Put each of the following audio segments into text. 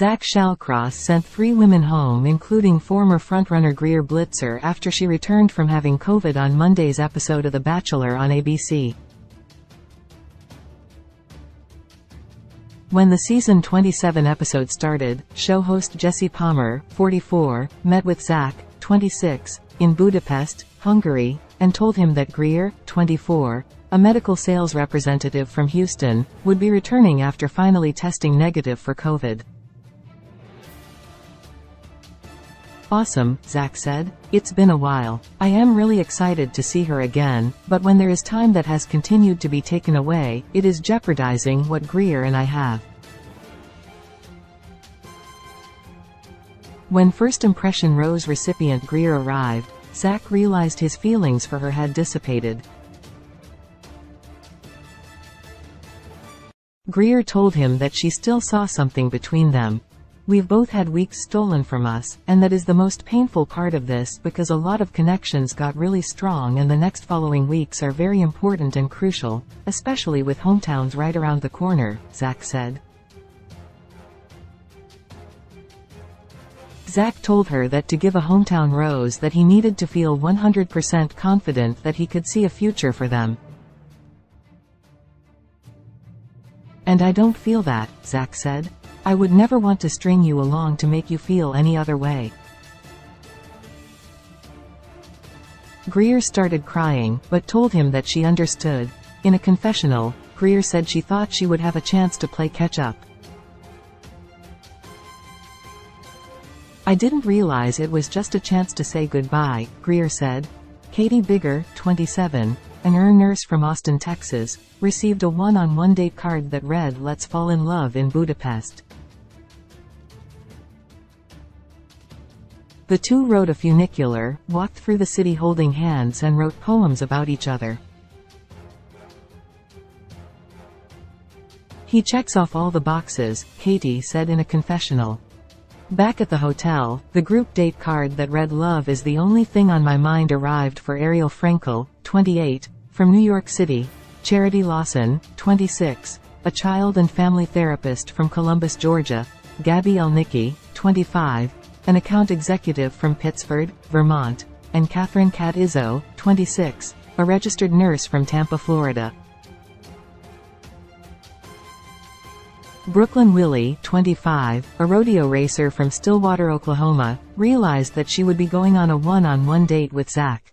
Shallcross sent 3 women home, including former frontrunner Greer Blitzer, after she returned from having COVID on Monday's episode of The Bachelor on ABC. When the season 27 episode started, show host Jesse Palmer, 44, met with Zach, 26, in Budapest, Hungary, and told him that Greer, 24, a medical sales representative from Houston, would be returning after finally testing negative for COVID. "Awesome," Zach said. "It's been a while. I am really excited to see her again, but when there is time that has continued to be taken away, it is jeopardizing what Greer and I have." When First Impression Rose recipient Greer arrived, Zach realized his feelings for her had dissipated. Greer told him that she still saw something between them. "We've both had weeks stolen from us, and that is the most painful part of this, because a lot of connections got really strong and the next following weeks are very important and crucial, especially with hometowns right around the corner," Zach said. Zach told her that to give a hometown rose that he needed to feel 100% confident that he could see a future for them. "And I don't feel that," Zach said. "I would never want to string you along to make you feel any other way." Greer started crying, but told him that she understood. In a confessional, Greer said she thought she would have a chance to play catch-up. "I didn't realize it was just a chance to say goodbye," Greer said. Katie Bigger, 27, an nurse from Austin, Texas, received a one-on-one date card that read "Let's fall in love in Budapest." The two rode a funicular, walked through the city holding hands and wrote poems about each other. "He checks off all the boxes," Katie said in a confessional. Back at the hotel, the group date card that read "Love is the only thing on my mind" arrived for Ariel Frankel, 28, from New York City, Charity Lawson, 26, a child and family therapist from Columbus, Georgia, Gabby Elnicki, 25, an account executive from Pittsford, Vermont, and Catherine Cat Izzo, 26, a registered nurse from Tampa, Florida. Brooklyn Willie, 25, a rodeo racer from Stillwater, Oklahoma, realized that she would be going on a one-on-one date with Zach.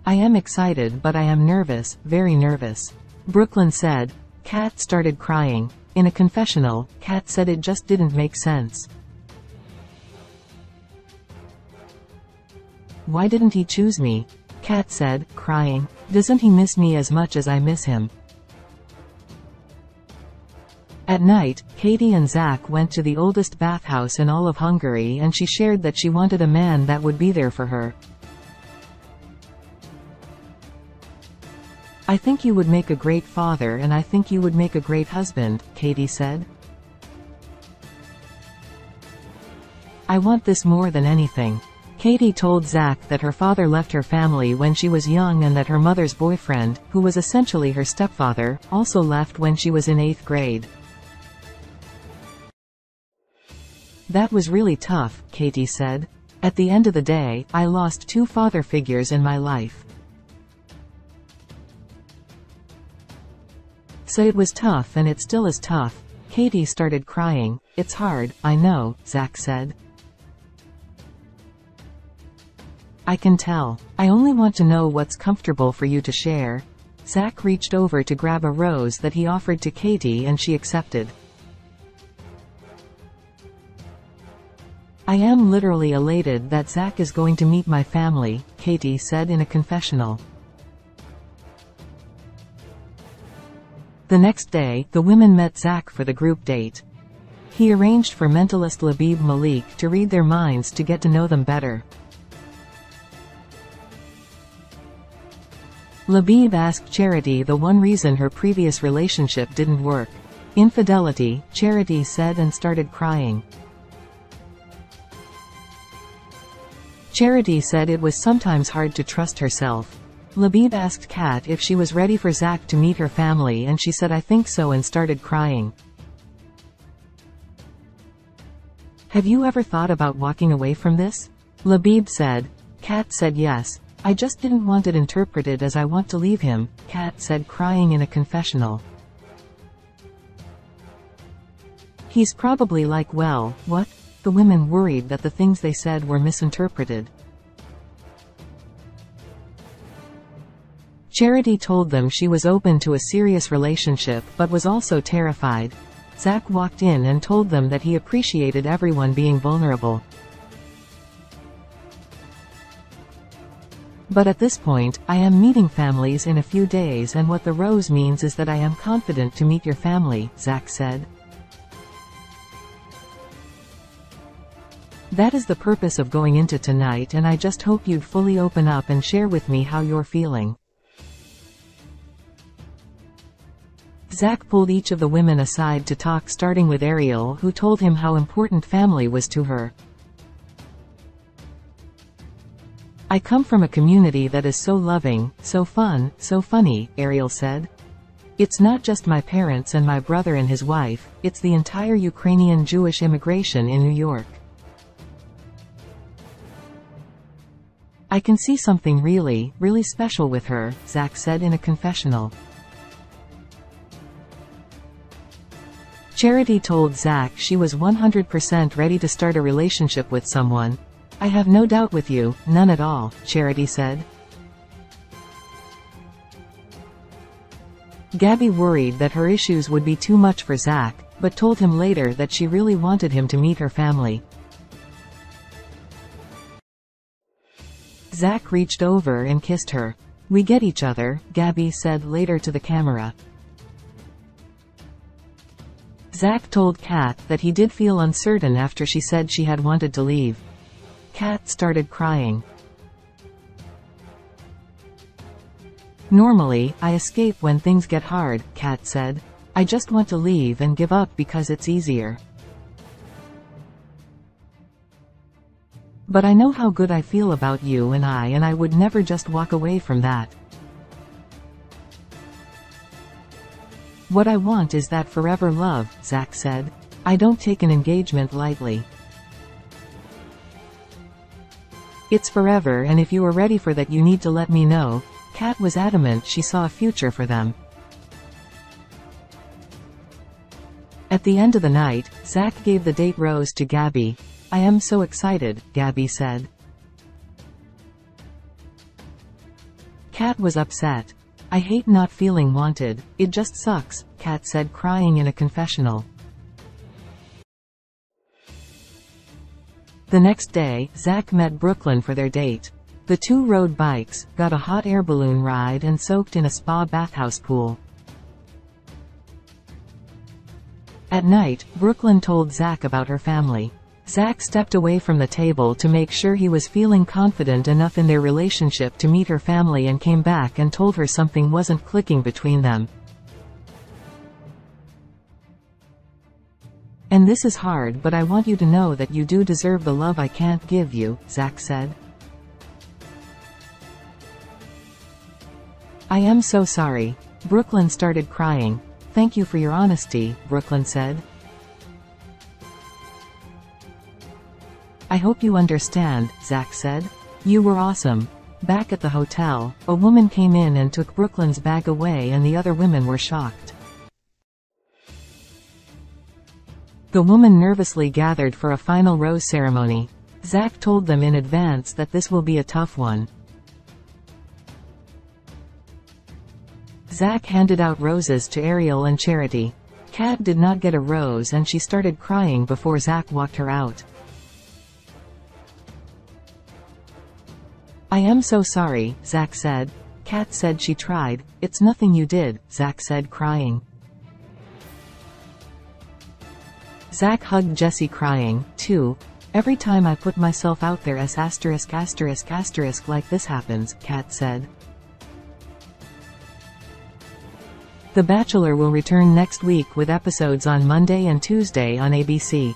"I am excited, but I am nervous, very nervous," Brooklyn said. Kat started crying. In a confessional, Kat said it just didn't make sense. "Why didn't he choose me?" Kat said, crying. "Doesn't he miss me as much as I miss him?" At night, Katie and Zach went to the oldest bathhouse in all of Hungary, and she shared that she wanted a man that would be there for her. "I think you would make a great father, and I think you would make a great husband," Katie said. "I want this more than anything." Katie told Zach that her father left her family when she was young and that her mother's boyfriend, who was essentially her stepfather, also left when she was in 8th grade. "That was really tough," Katie said. "At the end of the day, I lost 2 father figures in my life. So it was tough, and it still is tough." Katie started crying. "It's hard, I know," Zach said. "I can tell. I only want to know what's comfortable for you to share." Zach reached over to grab a rose that he offered to Katie, and she accepted. "I am literally elated that Zach is going to meet my family," Katie said in a confessional. The next day, the women met Zach for the group date. He arranged for mentalist Labib Malik to read their minds to get to know them better. Labib asked Charity the one reason her previous relationship didn't work. "Infidelity," Charity said, and started crying. Charity said it was sometimes hard to trust herself. Labib asked Kat if she was ready for Zach to meet her family, and she said "I think so," and started crying. Have you ever thought about walking away from this? Labib said. Kat said yes. I just didn't want it interpreted as I want to leave him, Kat said, crying in a confessional. He's probably like, well, what? The women worried that the things they said were misinterpreted. Charity told them she was open to a serious relationship but was also terrified. Zach walked in and told them that he appreciated everyone being vulnerable. But at this point, I am meeting families in a few days, and what the rose means is that I am confident to meet your family, Zach said. That is the purpose of going into tonight, and I just hope you'd fully open up and share with me how you're feeling. Zach pulled each of the women aside to talk, starting with Ariel, who told him how important family was to her. I come from a community that is so loving, so fun, so funny, Ariel said. It's not just my parents and my brother and his wife, it's the entire Ukrainian Jewish immigration in New York. I can see something really, really special with her, Zach said in a confessional. Charity told Zach she was 100% ready to start a relationship with someone. I have no doubt with you, none at all, Charity said. Gabby worried that her issues would be too much for Zach, but told him later that she really wanted him to meet her family. Zach reached over and kissed her. We get each other, Gabby said later to the camera. Zach told Kat that he did feel uncertain after she said she had wanted to leave. Kat started crying. Normally, I escape when things get hard, Kat said. I just want to leave and give up because it's easier. But I know how good I feel about you and I would never just walk away from that. What I want is that forever love, Zach said. I don't take an engagement lightly. It's forever, and if you are ready for that you need to let me know. Kat was adamant she saw a future for them. At the end of the night, Zach gave the date rose to Gabby. I am so excited, Gabby said. Kat was upset. I hate not feeling wanted, it just sucks, Kat said, crying in a confessional. The next day, Zach met Brooklyn for their date. The two rode bikes, got a hot air balloon ride and soaked in a spa bathhouse pool. At night, Brooklyn told Zach about her family. Zach stepped away from the table to make sure he was feeling confident enough in their relationship to meet her family and came back and told her something wasn't clicking between them. And this is hard, but I want you to know that you do deserve the love I can't give you, Zach said. I am so sorry. Brooklyn started crying. Thank you for your honesty, Brooklyn said. I hope you understand, Zach said. You were awesome. Back at the hotel, a woman came in and took Brooklyn's bag away and the other women were shocked. The woman nervously gathered for a final rose ceremony. Zach told them in advance that this will be a tough one. Zach handed out roses to Ariel and Charity. Kat did not get a rose and she started crying before Zach walked her out. I am so sorry, Zach said. Kat said she tried. It's nothing you did, Zach said, crying. Zach hugged Jessie, crying, too. Every time I put myself out there as asterisk like this happens, Kat said. The Bachelor will return next week with episodes on Monday and Tuesday on ABC.